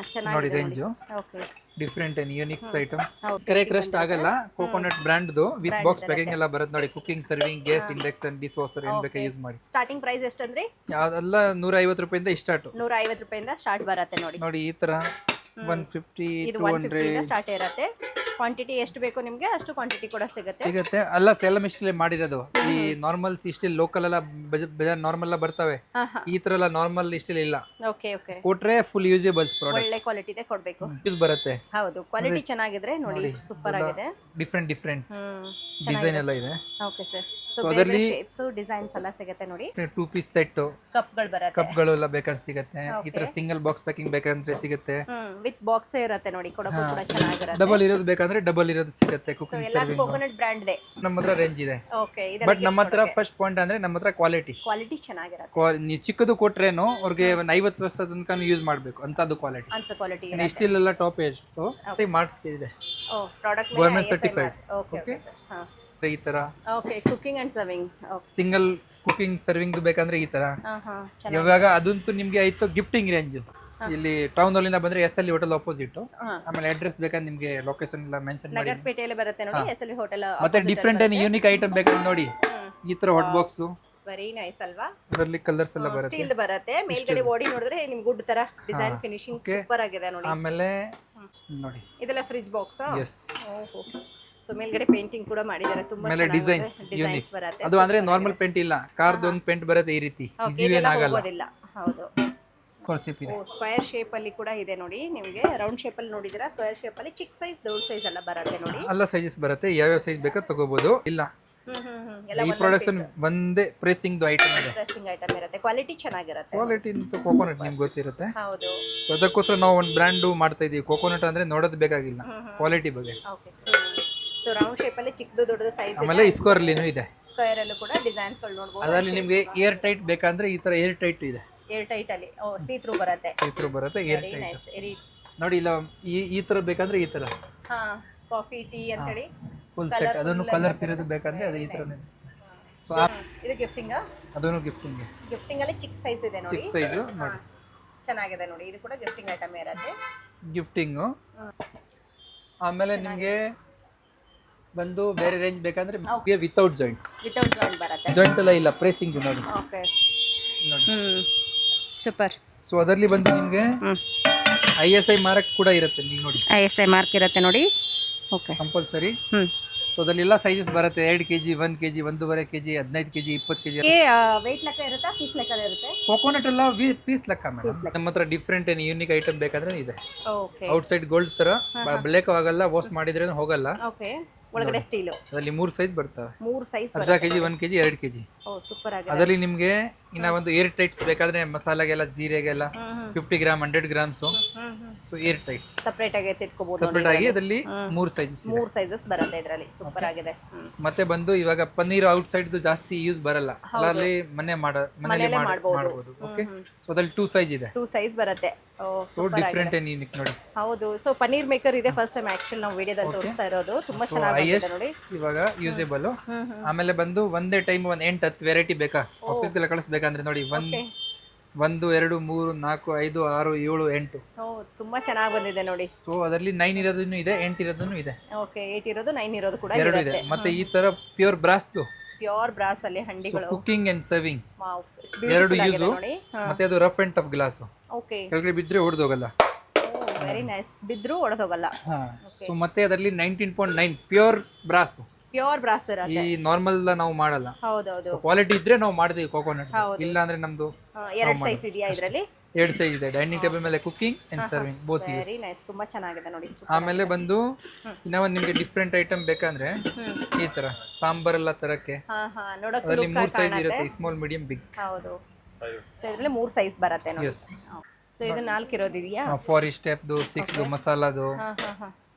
ನೋಡಿ ಚೆನ್ನಾಗಿದೆ range okay different and unique item ಹೌದು ಕರೆ ಕ್ರಸ್ಟ್ ಆಗಲ್ಲ ಕೋಕೋನಟ್ ಬ್ರ್ಯಾಂಡ್ದು ವಿತ್ ಬಾಕ್ಸ್ ಪ್ಯಾಕಿಂಗ್ ಎಲ್ಲ ಬರುತ್ತೆ ನೋಡಿ ಕುಕಿಂಗ್ ಸರ್ವಿಂಗ್ ಗ್ಯಾಸ್ ಇಂಡಕ್ಷನ್ ಡಿಸ್ ವಾಷರ್ ಏನ್ ಬೇಕಾ ಯೂಸ್ ಮಾಡಿ ಸ್ಟಾರ್ಟಿಂಗ್ ಪ್ರೈಸ್ ಎಷ್ಟಂದ್ರಿ ಅದೆಲ್ಲ 150 ರೂಪಾಯಿಂದ ಸ್ಟಾರ್ಟ್ 150 ರೂಪಾಯಿಂದ ಸ್ಟಾರ್ಟ್ ಬರುತ್ತೆ ನೋಡಿ ನೋಡಿ ಈ ತರ 150 ಇದು 150 200 ಇಂದ ಸ್ಟಾರ್ಟ್ ಇರುತ್ತೆ ಕ್ವಾಂಟಿಟಿ ಎಷ್ಟು ಬೇಕು ನಿಮಗೆ ಅಷ್ಟು ಕ್ವಾಂಟಿಟಿ ಕೂಡ ಸಿಗುತ್ತೆ ಅಲ್ಲ ಸೇಲಂ ಇಷ್ಟಲ್ಲೇ ಮಾಡಿರೋದು ಈ ನಾರ್ಮಲ್ ಇಷ್ಟೇ ಲೋಕಲ್ ಎಲ್ಲ ನಾರ್ಮಲ್ ಎಲ್ಲ ಬರ್ತವೆ ಈ ತರ ಎಲ್ಲ ನಾರ್ಮಲ್ ಇಷ್ಟಲ್ಲಿ ಇಲ್ಲ ಓಕೆ ಓಕೆ ಕೊಟ್ರೆ ಫುಲ್ ಯೂಸೇಬಲ್ಸ್ ಪ್ರಾಡಕ್ಟ್ ಒಳ್ಳೆ ಕ್ವಾಲಿಟಿದೆ ಕೊಡಬೇಕು ಯೂಸ್ ಬರುತ್ತೆ ಹೌದು ಕ್ವಾಲಿಟಿ ಚೆನ್ನಾಗಿದ್ರೆ ನೋಡಿ ಸೂಪರ್ ಆಗಿದೆ ಡಿಫ್ರೆಂಟ್ ಡಿಸೈನ್ ಎಲ್ಲ ಇದೆ ಓಕೆ ಸರ್ ಸೊ ಅದರಲ್ಲಿ ಶೇಪ್ಸ್ ಡಿಸೈನ್ಸ್ ಎಲ್ಲ ಸಿಗುತ್ತೆ ನೋಡಿ 2 ಪೀಸ್ ಸೆಟ್ ಕಪ್ಗಳು ಬರುತ್ತೆ ಕಪ್ಗಳು ಎಲ್ಲ ಬೇಕಂತ ಸಿಗುತ್ತೆ ಈ ತರ ಸಿಂಗಲ್ ಬಾಕ್ಸ್ ಪ್ಯಾಕಿಂಗ್ ಬೇಕಂದ್ರೆ ಸಿಗುತ್ತೆ ವಿತ್ ಬಾಕ್ಸ್ ಇರುತ್ತೆ ನೋಡಿ ಕೊಡೋಕೆ ಕೂಡ ಚೆನ್ನಾಗಿರುತ್ತೆ ಡಬಲ್ ಇರೋದು ಬೇಕಂದ್ರೆ ಡಬಲ್ ಇರೋದು ಸಿಗುತ್ತೆ ಕುಕಿಂಗ್ ಎಲ್ಲ ಕೋಕೋನಟ್ ಬ್ರ್ಯಾಂಡ್ ಇದೆ ನಮ್ಮ ಹತ್ರ ರೇಂಜ್ ಇದೆ ಓಕೆ ಬಟ್ ನಮ್ಮ ಹತ್ರ ಫಸ್ಟ್ ಪಾಯಿಂಟ್ ಅಂದ್ರೆ ನಮ್ಮ ಹತ್ರ ಕ್ವಾಲಿಟಿ ಚೆನ್ನಾಗಿರುತ್ತೆ ನೀವು ಚಿಕ್ಕದು ಕೊಟ್ರೇನು ಅವ್ರಿಗೆ 50 ವರ್ಷದ ತನಕ ಯೂಸ್ ಮಾಡಬೇಕು ಅಂತದ್ದು ಕ್ವಾಲಿಟಿ ಅಂತ ಕ್ವಾಲಿಟಿ ಇಷ್ಟೆಲ್ಲ ಟಾಪ್ ಎಷ್ಟು ಮಾಡ್ತಿದೆ ಓ ಪ್ರಾಡಕ್ಟ್ ಗವರ್ನಮೆಂಟ್ ಸರ್ಟಿಫೈಡ್ ಓಕೆ ಹಾ ಈ ತರ okay cooking and serving single cooking serving ಬೇಕಂದ್ರೆ ಈ ತರ ಹಾ ಇವಾಗ ಅದಂತೂ ನಿಮ್ಗೆ ಆಯ್ತು ಗಿಫ್ಟಿಂಗ್ ರೇಂಜ್ ಇಲ್ಲಿ ಟೌನ್ ಅಲ್ಲಿಂದ ಬಂದ್ರೆ ಎಸ್ ಎಲ್ ಹೋಟೆಲ್ ಆಪೋಸಿಟ್ ಆಮೇಲೆ ಅಡ್ರೆಸ್ ಬೇಕಂದ್ರೆ ನಿಮ್ಗೆ ಲೊಕೇಶನ್ ಎಲ್ಲ ಮೆನ್ಷನ್ ಮಾಡಿ ನಗರಪೇಟೆಯಲ್ಲಿ ಬರುತ್ತೆ ನೋಡಿ ಎಸ್ಎಲ್ ಹೋಟೆಲ್ ಮತ್ತೆ ಡಿಫ್ರೆಂಟ್ ಅಂಡ್ ಯೂನಿಕ್ ಐಟಮ್ ಬೇಕಂದ್ರೆ ನೋಡಿ ಈ ತರ ಹಾಟ್ ಬಾಕ್ಸ್ ವೆರಿ ನೈಸ್ ಅಲ್ವಾ ಅದರಲ್ಲಿ ಕಲರ್ಸ್ ಎಲ್ಲ ಬರುತ್ತೆ ಸ್ಟೀಲ್ ಬರುತ್ತೆ ಮೇಲ್ಗಡೆ ಬಾಡಿ ನೋಡಿದ್ರೆ ನಿಮ್ಗೆ ಗುಡ್ ತರ ಡಿಸೈನ್ ಫಿನಿಶಿಂಗ್ ಸೂಪರ್ ಆಗಿದೆ ನೋಡಿ ಆಮೇಲೆ ನೋಡಿ ಇದೆಲ್ಲ ಫ್ರಿಡ್ಜ್ ಬಾಕ್ಸ್ ಎಸ್ ಸೊ ಮೇಲ್ಗಡೆ ಪೇಂಟಿಂಗ್ ಕೂಡ ಮಾಡಿದ್ದಾರೆ ತುಂಬಾ ಆಮೇಲೆ ಡಿಸೈನ್ಸ್ ಯೂನಿಕ್ ಬರುತ್ತೆ ಅದು ಅಂದ್ರೆ ನಾರ್ಮಲ್ ಪೇಂಟ್ ಇಲ್ಲ ಕಾರ್ದು ಒಂದು ಪೇಂಟ್ ಬರುತ್ತೆ ಈ ರೀತಿ ಈಸಿ ಏನಾಗಲ್ಲ ಹೋಗೋದಿಲ್ಲ ಹೌದು ಕಾನ್ಸೆಪ್ಟ್ ಇದೆ ಸ್ಕ್ವೇರ್ ಶೇಪ್ ಅಲ್ಲಿ ಕೂಡ ಇದೆ ನೋಡಿ ನಿಮಗೆ ರೌಂಡ್ ಶೇಪ್ ಅಲ್ಲಿ ನೋಡಿದಿರಾ ಸ್ಕ್ವೇರ್ ಶೇಪ್ ಅಲ್ಲಿ ಚಿಕ್ಕ ಸೈಜ್ ದೊಡ್ಡ ಸೈಜ್ ಎಲ್ಲ ಬರುತ್ತೆ ನೋಡಿ ಎಲ್ಲ ಸೈಜಸ್ ಬರುತ್ತೆ ಯಾವ ಸೈಜ್ ಬೇಕೋ ತಗೋಬಹುದು ಇಲ್ಲ ಈ ಪ್ರಾಡಕ್ಟ್ಸ್ ಒಂದೇ ಪ್ರೆಸಿಂಗ್ ಐಟಮ್ ಇದೆ ಡ್ರೆಸ್ಸಿಂಗ್ ಐಟಮ್ ಇರುತ್ತೆ ಕ್ವಾಲಿಟಿ ಚೆನ್ನಾಗಿರುತ್ತೆ ಕ್ವಾಲಿಟಿ ಅಂತ ಕೋಕೋನಟ್ ನಿಮ್ಗೆ ಗೊತ್ತಿರುತ್ತೆ ಹೌದು ಸೊ ಅದಕ್ಕೋಸ್ಕರ ನಾವು ಒಂದು ಬ್ರ್ಯಾಂಡ್ ಮಾಡ್ತಾ ಇದೀವಿ ಕೋಕೋನಟ್ ಅಂದ್ರೆ ನೋಡೋದು ಬೇಕಾಗಿಲ್ಲ ಕ್ವಾಲಿಟಿ ಬಗ್ಗೆ ಓಕೆ ಸೊ ರೌಂಡ್ ಶೇಪ್ ಅಲ್ಲಿ ಚಿಕ್ಕದು ದೊಡ್ಡದು ಸೈಜ್ ಆಮೇಲೆ ಸ್ಕ್ವೇರ್ ಅಲ್ಲಿನೂ ಇದೆ ಸ್ಕ್ವೇರ್ ಅಲ್ಲೂ ಕೂಡ ಡಿಸೈನ್ಸ್ ಗಳು ನೋಡಬಹುದು ಅದರಲ್ಲಿ ನಿಮಗೆ ಏರ್ ಟೈಟ್ ಬೇಕಂದ್ರೆ ಈ ತರ ಏರ್ ಟೈಟ್ ಇದೆ ಏರ್ ಟೈಟ್ ಅಲ್ಲಿ ಸೀ ಥ್ರೂ ಬರುತ್ತೆ ಸೀತ್ರು ಬರುತ್ತೆ air very tight nice very ನೋಡಿ ಇಲ್ಲ ಈ ತರ ಬೇಕಂದ್ರೆ ಈ ತರ ಹಾ ಕಾಫಿ ಟೀ ಅಂತ ಹೇಳಿ ಫುಲ್ ಸೆಟ್ ಅದನ್ನು ಕಲರ್ ಇರೋದು ಬೇಕಂದ್ರೆ ಅದು ಈ ತರನೇ ಸೊ ಇದು ಗಿಫ್ಟಿಂಗ್ ಅದನ್ನು ಗಿಫ್ಟಿಂಗ್ ಗಿಫ್ಟಿಂಗ್ ಅಲ್ಲಿ ಚಿಕ್ಕ ಸೈಜ್ ಇದೆ ನೋಡಿ ಚಿಕ್ಕ ಸೈಜು ನೋಡಿ ಚೆನ್ನಾಗಿದೆ ನೋಡಿ ಇದು ಕೂಡ ಗಿಫ್ಟಿಂಗ್ ಐಟಮ್ ಇರುತ್ತೆ ಗಿಫ್ಟಿಂಗು ಆಮೇಲೆ ನಿಮಗೆ ಬಂದು ಬೇರೆ ರೇಂಜ್ ಬೇಕಂದ್ರೆ ವಿತೌಟ್ ಜಾಯಿಂಟ್ ವಿತೌಟ್ ಜಾಯಿಂಟ್ ಬರುತ್ತೆ ಜಾಯಿಂಟ್ ಎಲ್ಲ ಇಲ್ಲ ಪ್ರೆಸಿಂಗ್ ನೋಡಿ ಓಕೆ ನೋಡಿ ಸೂಪರ್ ಸೊ ಅದರಲ್ಲಿ ಬಂದು ನಿಮಗೆ ISI ಮಾರ್ಕ್ ಕೂಡ ಇರುತ್ತೆ ನೀವು ನೋಡಿ ISI ಮಾರ್ಕ್ ಇರುತ್ತೆ ನೋಡಿ ಓಕೆ ಕಂಪಲ್ಸರಿ ಸೊ ಅದರಲ್ಲಿ ಎಲ್ಲ ಸೈಜಸ್ ಬರುತ್ತೆ 2 kg 1 kg 1.5 kg 15 kg 20 kg weight ಲೆಕ್ಕ ಇರುತ್ತಾ ಪೀಸ್ ಲೆಕ್ಕ ಇರುತ್ತೆ ಕೋಕೋನಟ್ ಎಲ್ಲ ಪೀಸ್ ಲೆಕ್ಕ ಮೇಡಮ್ ನಮ್ಮ ಹತ್ರ ಡಿಫ್ರೆಂಟ್ ಏನು ಯೂನಿಕ್ ಐಟಮ್ ಬೇಕಾದ್ರೆ ಇದೆ ಓಕೆ ಔಟ್ಸೈಡ್ ಗೋಲ್ಡ್ ತರ ಬ್ಲ್ಯಾಕ್ ಆಗಲ್ಲ ವಾಶ್ ಮಾಡಿದ್ರೆ ಹೋಗಲ್ಲ ಓಕೆ ಒಳಗಡೆ ಸ್ಟೀಲ್ ಅದರಲ್ಲಿ 3 ಸೈಜ್ ಬರ್ತವೆ 3 ಸೈಜ್ ಅರ್ಧ kg 1 kg 2 kg ಓ ಸೂಪರ್ ಆಗಿದೆ ಅದರಲ್ಲಿ ನಿಮಗೆ ಇನ್ನ ಒಂದು ಏರ್ ಟೈಟ್ಸ್ ಬೇಕಾದ್ರೆ ಮಸಾಲಾಗೆಲ್ಲ ಜೀರೆಗೆಲ್ಲ 50 gram 100 grams so air tight separate ಆಗಿ ಎತ್ತಿಟ್ಕೋಬಹುದು ಸೆಪರೇಟ್ ಆಗಿ ಅದರಲ್ಲಿ 3 ಸೈಜಸ್ ಇದೆ 3 ಸೈಜಸ್ ಬರುತ್ತೆ ಇದರಲ್ಲಿ ಸೂಪರ್ ಆಗಿದೆ ಮತ್ತೆ ಬಂದು ಇವಾಗ ಪನ್ನೀರ್ ಔಟ್ಸೈಡ್ ಜಾಸ್ತಿ ಯೂಸ್ ಬರಲ್ಲ ಅದರಲ್ಲಿ ಮನೆಯಲ್ಲಿ ಮಾಡಬಹುದು ಓಕೆ ಸೊ ಅದರಲ್ಲಿ 2 ಸೈಜ್ ಇದೆ 2 ಸೈಜ್ ಬರುತ್ತೆ ಸೊ ಡಿಫರೆಂಟ್ ಅಂಡ್ ಯೂನಿಕ್ ನೋಡಿ ಹೌದು ಸೊ ಪನ್ನೀರ್ ಮೇಕರ್ ಇದೆ ಫಸ್ಟ್ ಟೈಮ್ ಆಕ್ಚುಲಿ ನಾವು ವಿಡಿಯೋದಲ್ಲಿ ತೋರಿಸ್ತಾ ಇರೋದು ತುಂಬಾ ಚೆನ್ನಾಗಿದೆ ನೋಡಿ ಇವಾಗ ಯೂಸೇಬಲ್ ಆಮೇಲೆ ಬಂದು ಒಂದೇ ಟೈಮ್ 8-10 ವೆರೈಟಿ ಬೇಕಾ ಆಫೀಸ್ಗೆಲ್ಲ ಕಳಿಸ್ಬೇಕಂದ್ರೆ ನೋಡಿ 1 2 3 4 5 6 7 8 ತುಂಬಾ ಚೆನ್ನಾಗಿ ಬಂದಿದೆ ನೋಡಿ ಸೊ ಅದರಲ್ಲಿ 9 ಇರೋದನ್ನು ಇದೆ 8 ಇರೋದನ್ನು ಇದೆ ಓಕೆ 8 ಇರೋದು 9 ಇರೋದು ಕೂಡ ಎರಡು ಇದೆ ಮತ್ತೆ ಈ ತರ ಪ್ಯೂರ್ ಬ್ರಾಸ್ದು ಪ್ಯೂರ್ ಬ್ರಾಸ್ ಅಲ್ಲಿ ಹಂಡಿಗಳು ಕುಕಿಂಗ್ ಅಂಡ್ ಸರ್ವಿಂಗ್ ವಾವ್ ಎರಡು ಯೂಸ್ ಮತ್ತೆ ಅದು rough and tough glass okay ಕೆಳಗಡೆ ಬಿದ್ರೆ ಹೊಡೆದೋಗಲ್ಲ ವೆರಿ ನೈಸ್ ಬಿದ್ರು ಒಡೆದೋಗಲ್ಲ ಸೊ ಮತ್ತೆ ಅದರಲ್ಲಿ 19.9 ಪ್ಯೂರ್ ಬ್ರಾಸ್ ಪ್ಯೂರ್ ಬ್ರಾಸ್ ಇರುತ್ತೆ ಈ ನಾರ್ಮಲ್ ನಾವು ಮಾಡಲ್ಲ ಹೌದೌದು ಕ್ವಾಲಿಟಿ ಇದ್ರೆ ನಾವು ಮಾಡ್ತೀವಿ ಕೋಕೋನಟ್ ಇಲ್ಲ ಅಂದ್ರೆ ನಮ್ದು ಎರಡು ಸೈಜ್ ಇದೆಯಾ ಇದರಲ್ಲಿ 2 ಸೈಜ್ ಇದೆ ಡೈನಿಂಗ್ ಟೇಬಲ್ ಮೇಲೆ cooking and serving both use very nice ತುಂಬಾ ಚೆನ್ನಾಗಿದೆ ನೋಡಿ ಆಮೇಲೆ ಬಂದು ಇನ್ನ ಒಂದು ನಿಮಗೆ ಡಿಫ್ರೆಂಟ್ ಐಟಮ್ ಬೇಕಂದ್ರೆ ಈ ತರ ಸಾಂಬಾರ್ ಎಲ್ಲ ತರಕ್ಕೆ ನೋಡಕ್ಕೆ ಅದರಲ್ಲಿ 3 ಸೈಜ್ ಇರುತ್ತೆ ಸ್ಮಾಲ್ ಮೀಡಿಯಂ ಬಿಗ್ ಹೌದು ಸೊ ಇದರಲ್ಲಿ 3 ಸೈಜ್ ಬರುತ್ತೆ ನೋಡಿ ಸೊ ಇದು 4 ಇರೋದಿದೆಯಾ 4 ಸ್ಟೆಪ್ದು 6 ಮಸಾಲಾದು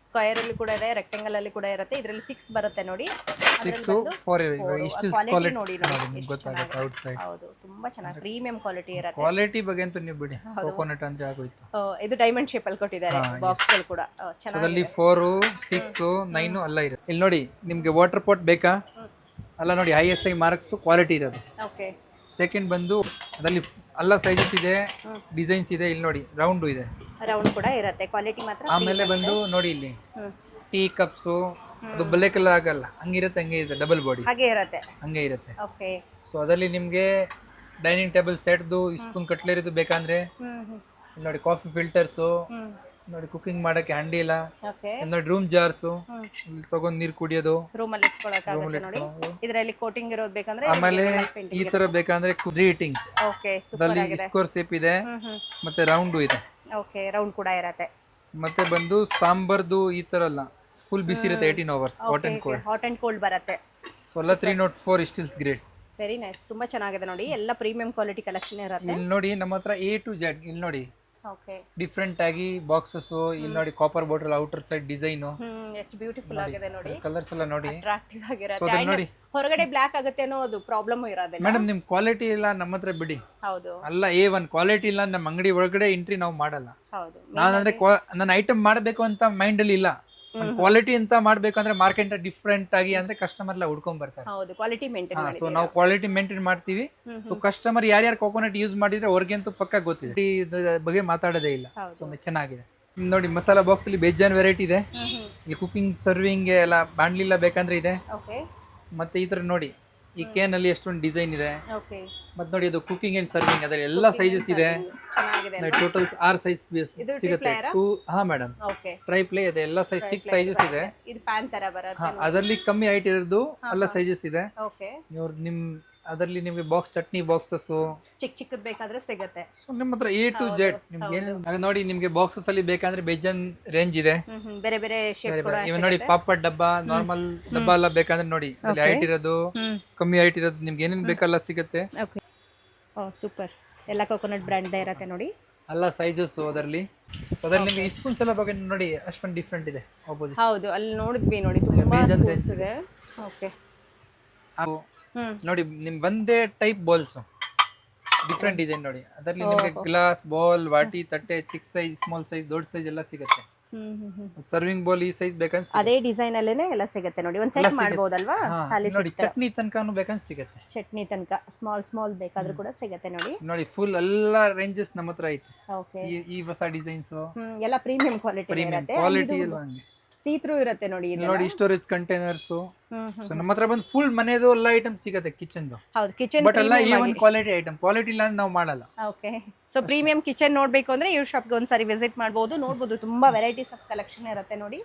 ಸ್ಕ್ವೇರ್ ಅಲ್ಲಿ ಕೂಡ ಇದೆ ರೆಕ್ಟಾಂಗಲ್ ಅಲ್ಲಿ ಕೂಡ ಇರುತ್ತೆ ಇದರಲ್ಲಿ 6 ಬರುತ್ತೆ ನೋಡಿ 6 4 ಇಷ್ಟು ಕ್ವಾಲಿಟಿ ನೋಡಿ ನಿಮಗೆ ಗೊತ್ತಾಗುತ್ತೆ ಔಟ್ ಸೈಡ್ ಹೌದು ತುಂಬಾ ಚೆನ್ನಾಗಿ ಪ್ರೀಮಿಯಂ ಕ್ವಾಲಿಟಿ ಇರುತ್ತೆ ಕ್ವಾಲಿಟಿ ಬಗ್ಗೆ ಅಂತೂ ನೀವು ಬಿಡಿ ಕೋಕೋನಟ್ ಅಂದ್ರೆ ಆಗೋಯ್ತು ಇದು ಡೈಮಂಡ್ ಶೇಪ್ ಅಲ್ಲಿ ಕೊಟ್ಟಿದ್ದಾರೆ ಬಾಕ್ಸ್ ಗಳು ಕೂಡ ಚೆನ್ನಾಗಿ ಅದರಲ್ಲಿ 4 6 9 ಎಲ್ಲ ಇರುತ್ತೆ ಇಲ್ಲಿ ನೋಡಿ ನಿಮಗೆ ವಾಟರ್ ಪಾಟ್ ಬೇಕಾ ಅಲ್ಲ ನೋಡಿ ISI ಮಾರ್ಕ್ಸ್ ಕ್ವಾಲಿಟಿ ಇರೋದು ಓಕೆ ಸೆಕೆಂಡ್ ಬಂದು ಅದರಲ್ಲಿ ಎಲ್ಲ ಸೈಜಸ್ ಇದೆ ಡಿಸೈನ್ಸ್ ಇದೆ ಇಲ್ಲಿ ನೋಡಿ ರೌಂಡ್ ಇದೆ ರೌಂಡ್ ಕೂಡ ಇರುತ್ತೆ, ಕ್ವಾಲಿಟಿ ಮಾತ್ರ ಆಮೇಲೆ ಬಂದು ನೋಡಿ ಇಲ್ಲಿ ಹ್ಮ್ ಟೀ ಕಪ್ಸು, ಅದು ಬಲ್ಲೆಕೆಲ್ಲ ಆಗಲ್ಲ, ಹಂಗಿರುತ್ತೆ, ಹಂಗೆ ಇದೆ, ಡಬಲ್ ಬಾಡಿ ಹಾಗೆ ಇರುತ್ತೆ. ಹಂಗೆ ಇರುತ್ತೆ. ಓಕೆ. ಸೊ ಅದರಲ್ಲಿ ನಿಮಗೆ ಡೈನಿಂಗ್ ಟೇಬಲ್ ಸೆಟ್ದು ಸ್ಪೂನ್ ಕಟ್ಲೆರಿದು ಬೇಕಂದ್ರೆ ಹ್ಮ್ ಇಲ್ಲಿ ನೋಡಿ ಕಾಫಿ ಫಿಲ್ಟರ್ಸು, ಹ್ಮ್ ನೋಡಿ ಕುಕಿಂಗ್ ಮಾಡಕ್ಕೆ ಹ್ಯಾಂಡಿ ಇಲ್ಲ, ಓಕೆ. ಇಲ್ಲಿ ನೋಡಿ ರೂಮ್ ಜಾರ್ಸು, ಇಲ್ಲಿ ತಗೊಂಡ್ ನೀರು ಕುಡಿಯೋದು, ರೂಮಲ್ಲಿ ಇಟ್ಕೊಳ್ಳೋಕ್ಕಾಗುತ್ತೆ ನೋಡಿ. ಇದರಲ್ಲಿ ಕೋಟಿಂಗ್ ಇರೋದು ಬೇಕಂದ್ರೆ ಆಮೇಲೆ ಈ ತರ ಬೇಕಂದ್ರೆ ಗ್ರೀಟಿಂಗ್ಸ್ ಓಕೆ. ಅದ್ರಲ್ಲಿ ಸ್ಕೋರ್ ಸೇಪ್ ಇದೆ, ಮತ್ತೆ ರೌಂಡು ಇದೆ. ಓಕೆ, ರೌಂಡ್ ಕೂಡ ಇರುತ್ತೆ. ಮತ್ತೆ ಬಂದು ಸಾಂಬಾರ್ದು ಈ ತರ ಅಲ್ಲ, ಫುಲ್ ಬಿಸಿ ಇರುತ್ತೆ 18 hours hot and cold. Hot and cold ಬರುತ್ತೆ. ಸೊ ಎಲ್ಲ 304 ಸ್ಟಿಲ್ಸ್ ಗ್ರೇಡ್. ವೆರಿ ನೈಸ್, ತುಂಬಾ ಚೆನ್ನಾಗಿದೆ ನೋಡಿ, ಎಲ್ಲ ಪ್ರೀಮಿಯಂ ಕ್ವಾಲಿಟಿ ಕಲೆಕ್ಷನ್ ಇರುತ್ತೆ. ಇಲ್ಲಿ ನೋಡಿ ನಮ್ಮ ಹತ್ರ A to Z, ಇಲ್ಲಿ ನೋಡಿ ಓಕೆ. ಡಿಫ್ರೆಂಟ್ ಆಗಿ ಬಾಕ್ಸಸ್, ಇಲ್ಲಿ ನೋಡಿ copper bottle outer side design, ಎಷ್ಟು ಬ್ಯೂಟಿಫುಲ್ ಆಗಿದೆ ನೋಡಿ, ಕಲರ್ಸ್ ಎಲ್ಲ ನೋಡಿ. ಅಟ್ರಾಕ್ಟಿವ್ ಸೊ ಆಗಿರುತ್ತೆ. ಅದನ್ನ ನೋಡಿ ಹೊರಗಡೆ ಬ್ಲಾಕ್ ಆಗುತ್ತೆ ಅನ್ನೋದು ಪ್ರಾಬ್ಲಮ್ ಇರೋದಿಲ್ಲ. ಮೇಡಮ್, ನಿಮ್ ಕ್ವಾಲಿಟಿ ಇಲ್ಲ ನಮ್ಮ ಹತ್ರ ಬಿಡಿ, ಹೌದು ಅಲ್ಲ A1 ಕ್ವಾಲಿಟಿ ಇಲ್ಲ ನಮ್ಮ ಅಂಗಡಿ ಒಳಗಡೆ ಎಂಟ್ರಿ ನಾವು ಮಾಡಲ್ಲ. ಹೌದು. ನಾನಂದ್ರೆ ನನ್ನ ಐಟಮ್ ಮಾಡಬೇಕು ಅಂತ ಮೈಂಡ್ ಅಲ್ಲಿ ಇಲ್ಲ, ಕ್ವಾಲಿಟಿ ಅಂತ ಮಾಡ್ಬೇಕು ಅಂದ್ರೆ ಮಾರ್ಕೆಟ್ ಡಿಫ್ರೆಂಟ್ ಆಗಿ ಅಂದ್ರೆ ಕಸ್ಟಮರ್ ಎಲ್ಲ ಹುಡ್ಕೊಂಡ್ ಬರ್ತಾರೆ. ಹೌದು, ಕ್ವಾಲಿಟಿ ಮೇಂಟೈನ್ ಮಾಡಿ. ಸೊ ನಾವು ಕ್ವಾಲಿಟಿ ಮೇಂಟೈನ್ ಮಾಡ್ತೀವಿ. ಸೊ ಕಸ್ಟಮರ್ ಯಾರ್ಯಾರು ಕೋಕೋನಟ್ ಯೂಸ್ ಮಾಡಿದ್ರೆ ಅವ್ರಿಗಂತೂ ಪಕ್ಕ ಗೊತ್ತಿದೆ, ಇದ್ರ ಬಗ್ಗೆ ಮಾತಾಡೋದೇ ಇಲ್ಲ. ಸೊ ಚೆನ್ನಾಗಿದೆ. ಇಲ್ಲಿ ನೋಡಿ ಮಸಾಲಾ ಬಾಕ್ಸ್ ಅಲ್ಲಿ ಬೇಜಾನ್ ವೆರೈಟಿ ಇದೆ. ಇಲ್ಲಿ ಕುಕಿಂಗ್ ಸರ್ವಿಂಗ್ ಎಲ್ಲ ಬಾಂಡ್ಲಿಲ್ಲ ಬೇಕಂದ್ರೆ ಇದೆ. ಓಕೆ. ಮತ್ತೆ ಈ ತರ ನೋಡಿ ಈ ಕೇನ್ ಅಲ್ಲಿ ಎಷ್ಟೊಂದು ಡಿಸೈನ್ ಇದೆ. ಓಕೆ. ಮತ್ತೆ ನೋಡಿ ಅದು ಕುಕಿಂಗ್ ಅಂಡ್ ಸರ್ವಿಂಗ್, ಅದರಲ್ಲಿ ಎಲ್ಲ ಸೈಜಸ್ ಇದೆ. ಚೆನ್ನಾಗಿದೆ. ಟೋಟಲ್ 6 ಸೈಜ್ ಸಿಗುತ್ತೆ. ಹಾ ಮೇಡಮ್, ಓಕೆ. ಟ್ರೈ ಪ್ಲೇ ಇದೆ, ಎಲ್ಲ ಸೈಜ್ 6 ಸೈಜಸ್ ಇದೆ. ಇದು ಪ್ಯಾನ್ ತರ ಬರುತ್ತೆ. ಅದರಲ್ಲಿ ಕಮ್ಮಿ ಹೈಟ್ ಇರೋದು ಎಲ್ಲ ಸೈಜಸ್ ಇದೆ. ಓಕೆ. ನಿಮ್ ಅದರಲ್ಲಿ ನಿಮಗೆ ಬಾಕ್ಸ್ ಚಟ್ನಿ ಬಾಕ್ಸಸ್ ಚಿಕ್ಕದ್ ಬೇಕಾದ್ರೆ ಸಿಗುತ್ತೆ. ಸೊ ನಿಮ್ಮ ಹತ್ರ A to Z ನಿಮ್ಗೆ ಏನು ನೋಡಿ, ನಿಮ್ಗೆ ಬಾಕ್ಸಸ್ ಅಲ್ಲಿ ಬೇಕಂದ್ರೆ ಬೇಜಾನ್ ರೇಂಜ್ ಇದೆ. ಬೇರೆ ಬೇರೆ ಶೇಪ್ ಕೂಡ ಇವ ನೋಡಿ ಪಾಪಡ್ ಡಬ್ಬ, ನಾರ್ಮಲ್ ಡಬ್ಬ ಎಲ್ಲ ಬೇಕಂದ್ರೆ ನೋಡಿ ಅಲ್ಲಿ ಹೈಟ್ ಇರೋದು, ಕಮ್ಮಿ ಹೈಟ್ ಇರೋದು, ನಿಮ್ಗೆ ಏನೇನ್ ಬೇಕಲ್ಲ ಸಿಗುತ್ತೆ. ಓಕೆ. ಓ ಸೂಪರ್, ಎಲ್ಲ ಕೋಕೋನಟ್ ಬ್ರ್ಯಾಂಡ್ ಇರುತ್ತೆ ನೋಡಿ, ಎಲ್ಲ ಸೈಜಸ್ ಅದರಲ್ಲಿ. ನಿಮ್ಗೆ ಸ್ಪೂನ್ಸ್ ಎಲ್ಲ ಬಗ್ಗೆ ನೋಡಿ ಅಷ್ಟೊಂದು ಡಿಫ್ರೆಂಟ್ ಇದೆ. ಹೌದು, ಅಲ್ಲಿ ನೋಡಿದ್ವಿ ನೋಡಿ, ತುಂಬಾ ಸ್ಪೂನ್ಸ್ ಇದೆ. ಓಕೆ. ನೋಡಿ ನಿಮ್ ಒಂದೇ ಟೈಪ್ ಬಾಲ್ಸ್, ಡಿಫ್ರೆಂಟ್ ಡಿಸೈನ್ ನೋಡಿ. ಅದರಲ್ಲಿ ನಿಮಗೆ ಗ್ಲಾಸ್ ಬಾಲ್, ವಾಟಿ, ತಟ್ಟೆ, ಚಿಕ್ಕ ಸೈಜ್, ಸ್ಮಾಲ್ ಸೈಜ್, ದೊಡ್ಡ ಸೈಜ್ ಎಲ್ಲ ಸಿಗುತ್ತೆ. ಸರ್ವಿಂಗ್ ಬೌಲ್ ಈ ಸೈಜ್ ಬೇಕಂತ ಅದೇ ಡಿಸೈನ್ ಅಲ್ಲೇನೆ ಎಲ್ಲ ಸಿಗುತ್ತೆ ನೋಡಿ. ಒಂದ್ ಸೆಟ್ ಮಾಡಬಹುದಲ್ವಾ? ಅಲ್ಲಿ ನೋಡಿ ಚಟ್ನಿ ತನಕನೂ ಬೇಕಂತ ಸಿಗುತ್ತೆ. ಚಟ್ನಿ ತನಕ ಸ್ಮಾಲ್ ಬೇಕಾದ್ರೂ ಕೂಡ ಸಿಗುತ್ತೆ ನೋಡಿ. ನೋಡಿ ಫುಲ್ ಎಲ್ಲ ರೇಂಜಸ್ ನಮ್ಮ ಹತ್ರ ಐತೆ. ಓಕೆ. ಈ ಹೊಸ ಡಿಸೈನ್ಸ್ ಎಲ್ಲ ಪ್ರೀಮಿಯಂ ಕ್ವಾಲಿಟಿ ಇರುತ್ತೆ. ಕ್ವಾಲಿಟಿ ಎಲ್ಲ ಹಂಗೆ ಸೀತ್ರೂ ಇರುತ್ತೆ ನೋಡಿ. ನೋಡಿ ಸ್ಟೋರೇಜ್ ಕಂಟೈನರ್ಸ್. ಸೊ ನಮ್ಮ ಹತ್ರ ಬಂದು ಫುಲ್ ಮನೆದು ಎಲ್ಲ ಐಟಮ್ ಸಿಗುತ್ತೆ ಕಿಚನ್ದು. ಹೌದು, ಕಿಚನ್ ಬಟ್ ಎಲ್ಲ A1 ಕ್ವಾಲಿಟಿ ಐಟಮ್, ಕ್ವಾಲಿಟಿ ಇಲ್ಲ ಅಂದ್ರೆ ನಾವು ಮಾಡಲ್ಲ. ಓಕೆ. ಸೊ ಪ್ರೀಮಿಯಂ ಕಿಚನ್ ನೋಡ್ಬೇಕು ಅಂದ್ರೆ ಇವ್ರ ಶಾಪ್ಗೆ ಒಂದ್ಸರಿ ವಿಸಿಟ್ ಮಾಡಬಹುದು, ನೋಡಬಹುದು. ತುಂಬಾ ವೆರೈಟೀಸ್ ಆಫ್ ಕಲೆಕ್ಷನ್ ಇರುತ್ತೆ ನೋಡಿ.